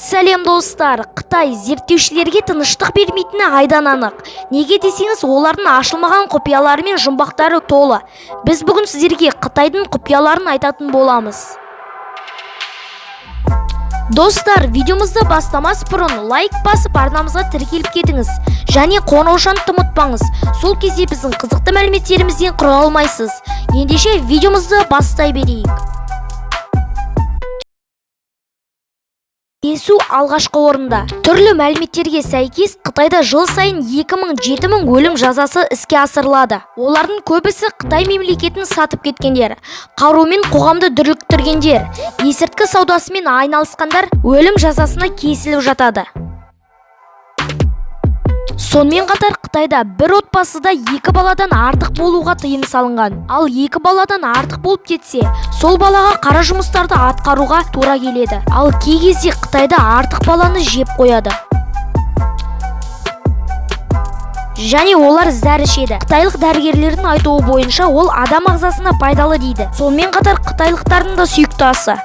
Сәлем достар, Қытай зерттеушілерге тыныштық бермейтіні айдан анық. Неге десеңіз, олардың ашылмаған құпиялары мен жұмбақтары толы. Біз бүгін сіздерге Қытайдың құпияларын айтатын боламыз. Достар, видеомызды бастамас бұрын лайк басып арнамызға тіркеліп кетіңіз. Және қоңыраушанды ұмытпаңыз. Сол кезде біздің қызықты мәліметтерімізден құр қалмайсыз. Ендеше видеомызды бастай берейік. Есу алғашқы орында. Түрлі мәліметтерге сәйкес, Қытайда жыл сайын 2000-7000 өлім жазасы іске асырылады. Олардың көбісі Қытай мемлекетін сатып кеткендер, қарумен қоғамды дүрліктіргендер, есірткі саудасымен айналысқандар өлім жазасына кесіліп жатады. Сонымен қатар Қытайда бір отбасыда 2 баладан артық болуға тыйым салынған. Ал 2 баладан артық болып кетсе, сол балаға қара жұмыстарды атқаруға тура келеді. Ал кей кезде Қытайда артық баланы жеп қояды. Және олар зәр ішеді. Қытайлық дәрігерлердің айтуы бойынша ол адам ағзасына пайдалы дейді. Сонымен қатар қытайлықтардың да сүйікті асы.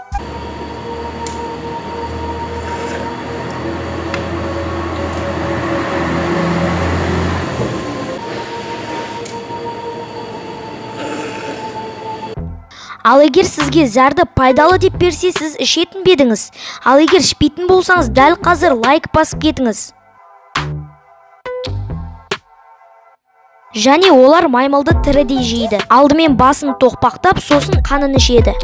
Ал егер сізге зәрді пайдалы деп берсе, сіз ішетін бе едіңіз? Ал егер ішпейтін болсаңыз, дәл қазір лайк басып кетіңіз. Және олар маймылды тірідей жейді. Алдымен басын тоқпақтап, сосын қанын ішеді.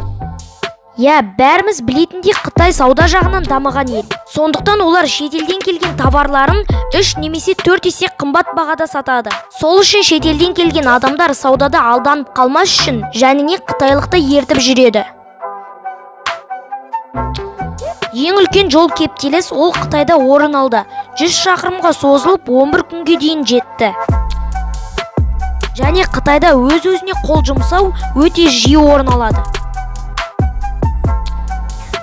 Бәріміз білетіндей, Қытай сауда жағынан дамыған ел. Сондықтан олар шетелден келген товарларын 3 немесе 4 есе қымбат бағада сатады. Сол үшін шетелден келген адамдар саудада алданып қалмас үшін жәніне қытайлықты ертіп жүреді. Ең үлкен жол кептеліс ол Қытайда орын алды. 100 шақырымға созылып 11 күнге дейін жетті. Және Қытайда өз-өзіне қол жұмсау өте жиі орын алады.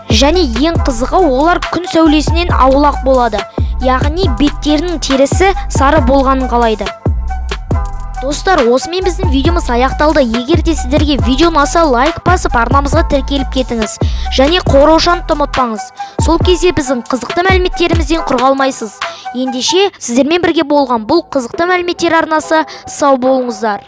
Және ең қызығы, олар күн сәулесінен аулақ болады. Яғни беттерінің терісі сары болғанын қалайды. Достар, осымен біздің видеомыз аяқталды. Егер де сіздерге видео ұнаса, лайк басып арнамызға тіркеліп кетіңіз. Және қоңыраушанды ұмытпаңыз. Сол кезде біздің қызықты мәліметтерімізден құр қалмайсыз. Ендеше сіздермен бірге болған бұл қызықты мәліметтер арнасы. Сау болыңыздар.